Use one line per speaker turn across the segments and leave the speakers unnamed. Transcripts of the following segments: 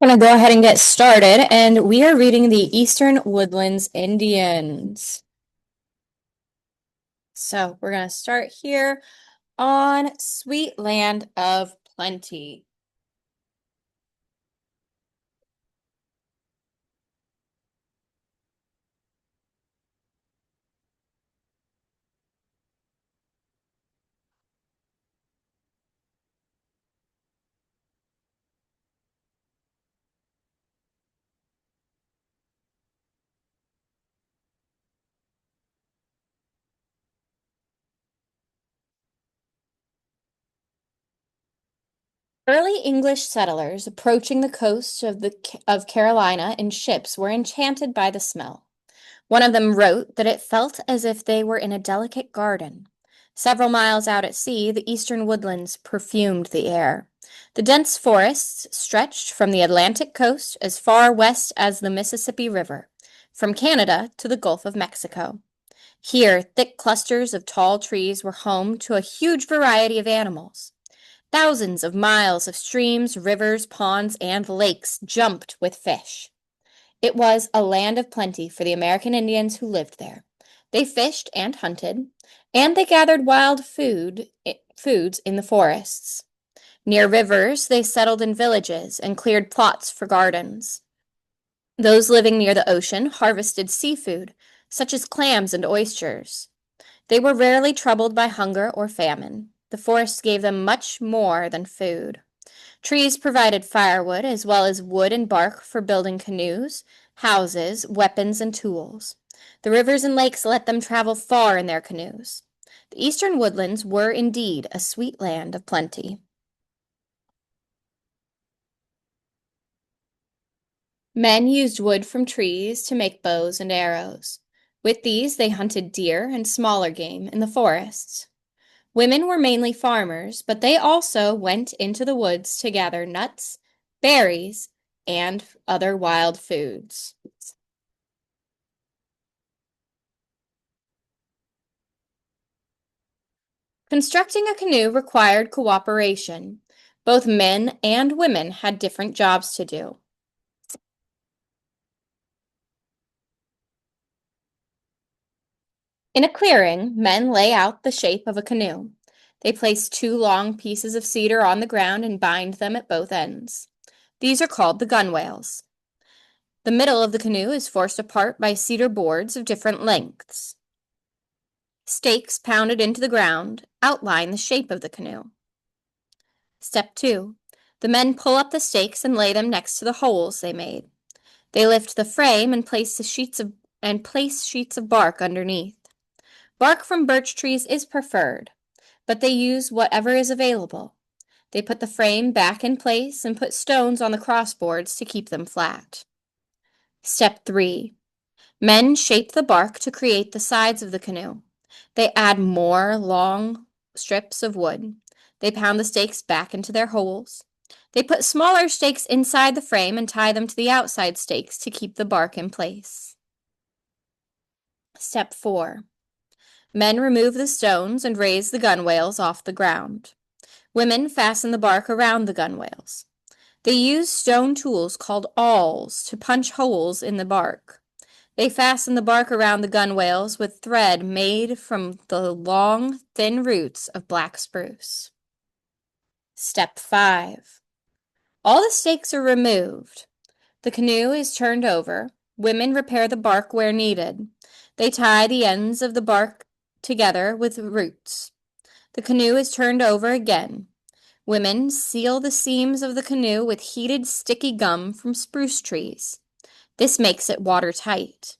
Gonna go ahead and get started, and we are reading the Eastern Woodlands Indians. So we're gonna start here on Sweet Land of Plenty. Early English settlers approaching the coast of Carolina in ships were enchanted by the smell. One of them wrote that it felt as if they were in a delicate garden. Several miles out at sea, the eastern woodlands perfumed the air. The dense forests stretched from the Atlantic coast as far west as the Mississippi River, from Canada to the Gulf of Mexico. Here, thick clusters of tall trees were home to a huge variety of animals. Thousands of miles of streams, rivers, ponds, and lakes jumped with fish. It was a land of plenty for the American Indians who lived there. They fished and hunted, and they gathered wild foods in the forests. Near rivers, they settled in villages and cleared plots for gardens. Those living near the ocean harvested seafood, such as clams and oysters. They were rarely troubled by hunger or famine. The forests gave them much more than food. Trees provided firewood as well as wood and bark for building canoes, houses, weapons, and tools. The rivers and lakes let them travel far in their canoes. The eastern woodlands were indeed a sweet land of plenty. Men used wood from trees to make bows and arrows. With these, they hunted deer and smaller game in the forests. Women were mainly farmers, but they also went into the woods to gather nuts, berries, and other wild foods. Constructing a canoe required cooperation. Both men and women had different jobs to do. In a clearing, men lay out the shape of a canoe. They place two long pieces of cedar on the ground and bind them at both ends. These are called the gunwales. The middle of the canoe is forced apart by cedar boards of different lengths. Stakes pounded into the ground outline the shape of the canoe. Step 2. The men pull up the stakes and lay them next to the holes they made. They lift the frame and place sheets of bark underneath. Bark from birch trees is preferred, but they use whatever is available. They put the frame back in place and put stones on the crossboards to keep them flat. Step 3. Men shape the bark to create the sides of the canoe. They add more long strips of wood. They pound the stakes back into their holes. They put smaller stakes inside the frame and tie them to the outside stakes to keep the bark in place. Step 4. Men remove the stones and raise the gunwales off the ground. Women fasten the bark around the gunwales. They use stone tools called awls to punch holes in the bark. They fasten the bark around the gunwales with thread made from the long, thin roots of black spruce. Step 5. All the stakes are removed. The canoe is turned over. Women repair the bark where needed. They tie the ends of the bark together with roots. The canoe is turned over again. Women seal the seams of the canoe with heated sticky gum from spruce trees. This makes it watertight.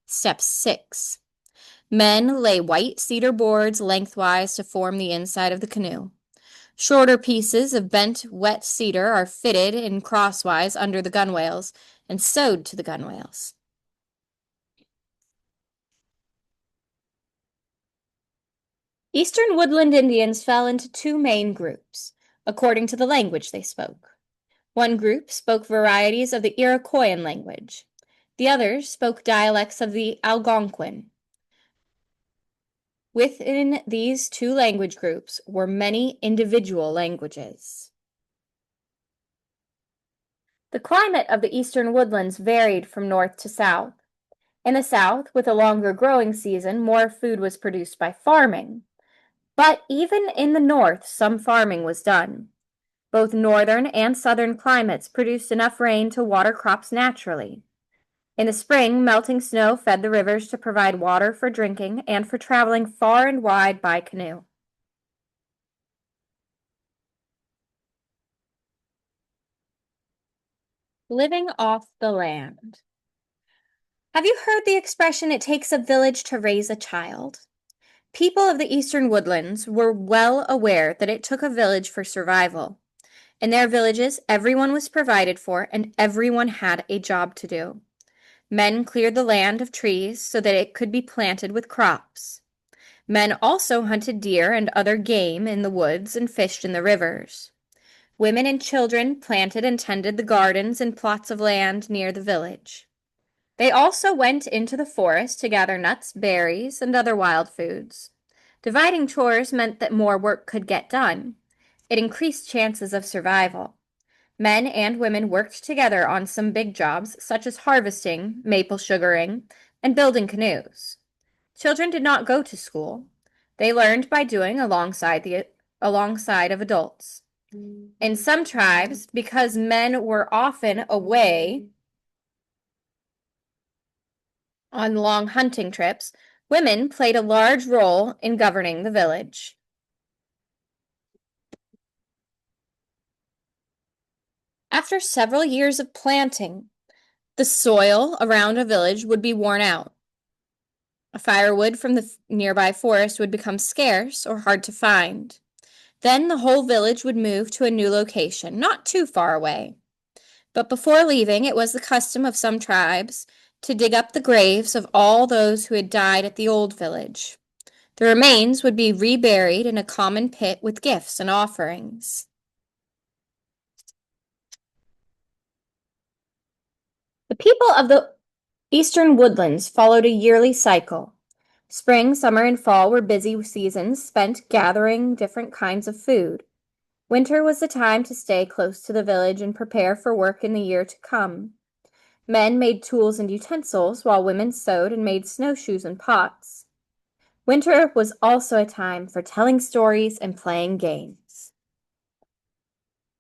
Step 6. Men lay white cedar boards lengthwise to form the inside of the canoe. Shorter pieces of bent wet cedar are fitted in crosswise under the gunwales and sewed to the gunwales. Eastern woodland Indians fell into two main groups, according to the language they spoke. One group spoke varieties of the Iroquoian language. The others spoke dialects of the Algonquin. Within these two language groups were many individual languages. The climate of the eastern woodlands varied from north to south. In the south, with a longer growing season, more food was produced by farming. But even in the north, some farming was done. Both northern and southern climates produced enough rain to water crops naturally. In the spring, melting snow fed the rivers to provide water for drinking and for traveling far and wide by canoe. Living off the land. Have you heard the expression, it takes a village to raise a child? People of the eastern woodlands were well aware that it took a village for survival. In their villages, everyone was provided for and everyone had a job to do. Men cleared the land of trees so that it could be planted with crops. Men also hunted deer and other game in the woods and fished in the rivers. Women and children planted and tended the gardens and plots of land near the village. They also went into the forest to gather nuts, berries, and other wild foods. Dividing chores meant that more work could get done. It increased chances of survival. Men and women worked together on some big jobs, such as harvesting, maple sugaring, and building canoes. Children did not go to school. They learned by doing alongside of adults. In some tribes, because men were often away on long hunting trips, women played a large role in governing the village. After several years of planting, the soil around a village would be worn out. Firewood from the nearby forest would become scarce or hard to find. Then the whole village would move to a new location, not too far away. But before leaving, it was the custom of some tribes to dig up the graves of all those who had died at the old village. The remains would be reburied in a common pit with gifts and offerings. The people of the eastern woodlands followed a yearly cycle. Spring, summer, and fall were busy seasons spent gathering different kinds of food. Winter was the time to stay close to the village and prepare for work in the year to come. Men made tools and utensils, while women sewed and made snowshoes and pots. Winter was also a time for telling stories and playing games.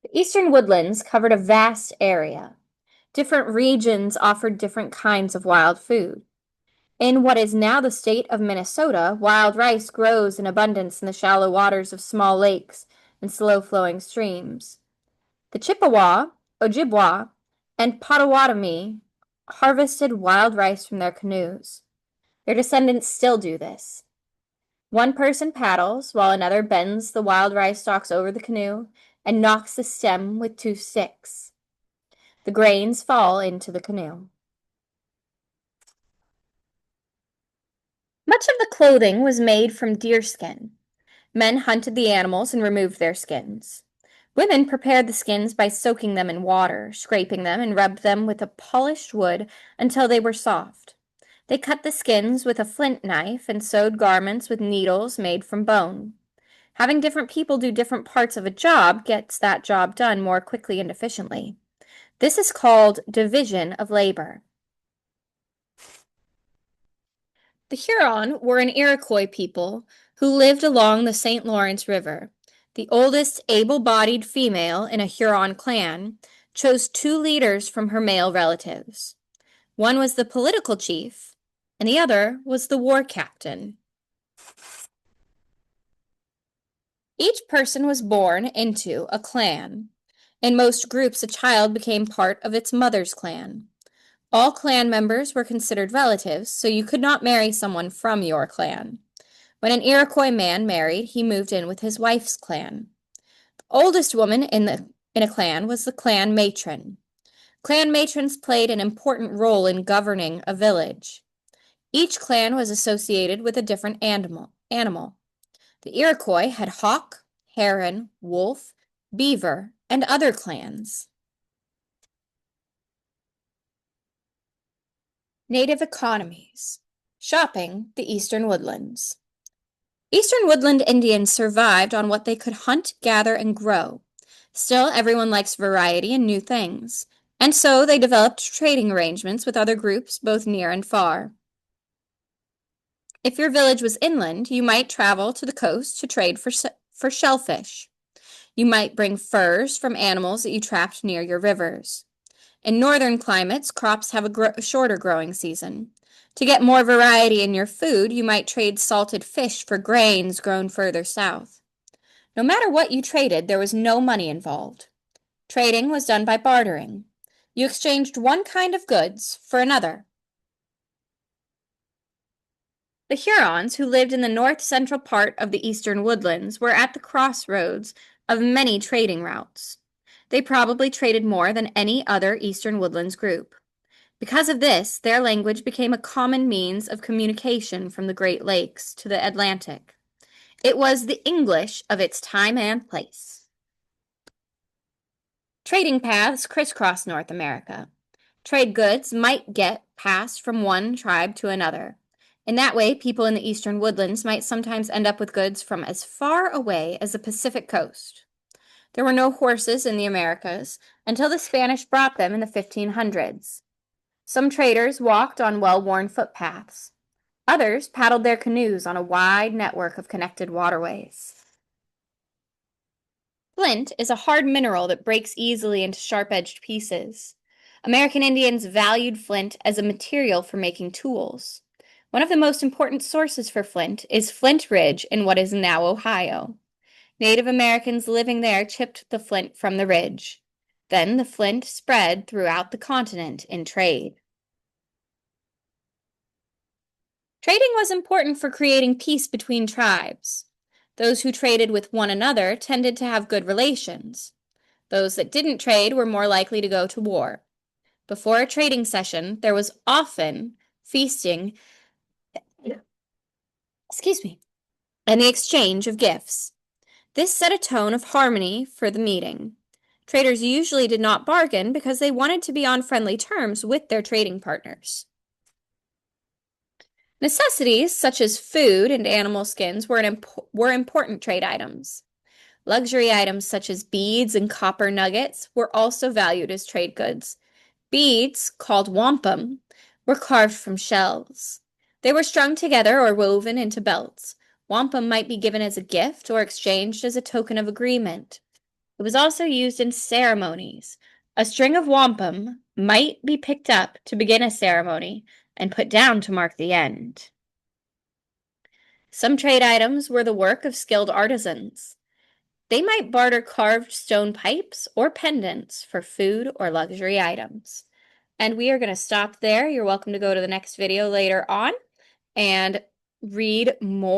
The eastern woodlands covered a vast area. Different regions offered different kinds of wild food. In what is now the state of Minnesota, wild rice grows in abundance in the shallow waters of small lakes and slow-flowing streams. The Chippewa, Ojibwa, and Potawatomi harvested wild rice from their canoes. Their descendants still do this. One person paddles, while another bends the wild rice stalks over the canoe and knocks the stem with 2 sticks. The grains fall into the canoe. Much of the clothing was made from deerskin. Men hunted the animals and removed their skins. Women prepared the skins by soaking them in water, scraping them, and rubbed them with a polished wood until they were soft. They cut the skins with a flint knife and sewed garments with needles made from bone. Having different people do different parts of a job gets that job done more quickly and efficiently. This is called division of labor. The Huron were an Iroquois people who lived along the St. Lawrence River. The oldest able-bodied female in a Huron clan chose 2 leaders from her male relatives. One was the political chief, and the other was the war captain. Each person was born into a clan. In most groups, a child became part of its mother's clan. All clan members were considered relatives, so you could not marry someone from your clan. When an Iroquois man married, he moved in with his wife's clan. The oldest woman in a clan was the clan matron. Clan matrons played an important role in governing a village. Each clan was associated with a different animal. The Iroquois had hawk, heron, wolf, beaver, and other clans. Native economies. Shopping the eastern woodlands. Eastern woodland Indians survived on what they could hunt, gather, and grow. Still, everyone likes variety and new things. And so they developed trading arrangements with other groups both near and far. If your village was inland, you might travel to the coast to trade for shellfish. You might bring furs from animals that you trapped near your rivers. In northern climates, crops have a shorter growing season. To get more variety in your food, you might trade salted fish for grains grown further south. No matter what you traded, there was no money involved. Trading was done by bartering. You exchanged one kind of goods for another. The Hurons, who lived in the north-central part of the eastern woodlands, were at the crossroads of many trading routes. They probably traded more than any other eastern woodlands group. Because of this, their language became a common means of communication from the Great Lakes to the Atlantic. It was the English of its time and place. Trading paths crisscross North America. Trade goods might get passed from one tribe to another. In that way, people in the eastern woodlands might sometimes end up with goods from as far away as the Pacific coast. There were no horses in the Americas until the Spanish brought them in the 1500s. Some traders walked on well-worn footpaths. Others paddled their canoes on a wide network of connected waterways. Flint is a hard mineral that breaks easily into sharp-edged pieces. American Indians valued flint as a material for making tools. One of the most important sources for flint is Flint Ridge in what is now Ohio. Native Americans living there chipped the flint from the ridge. Then the flint spread throughout the continent in trade. Trading was important for creating peace between tribes. Those who traded with one another tended to have good relations. Those that didn't trade were more likely to go to war. Before a trading session, there was often feasting, and the exchange of gifts. This set a tone of harmony for the meeting. Traders usually did not bargain because they wanted to be on friendly terms with their trading partners. Necessities such as food and animal skins were important trade items. Luxury items such as beads and copper nuggets were also valued as trade goods. Beads, called wampum, were carved from shells. They were strung together or woven into belts. Wampum might be given as a gift or exchanged as a token of agreement. It was also used in ceremonies. A string of wampum might be picked up to begin a ceremony and put down to mark the end. Some trade items were the work of skilled artisans. They might barter carved stone pipes or pendants for food or luxury items. And we are going to stop there. You're welcome to go to the next video later on and read more.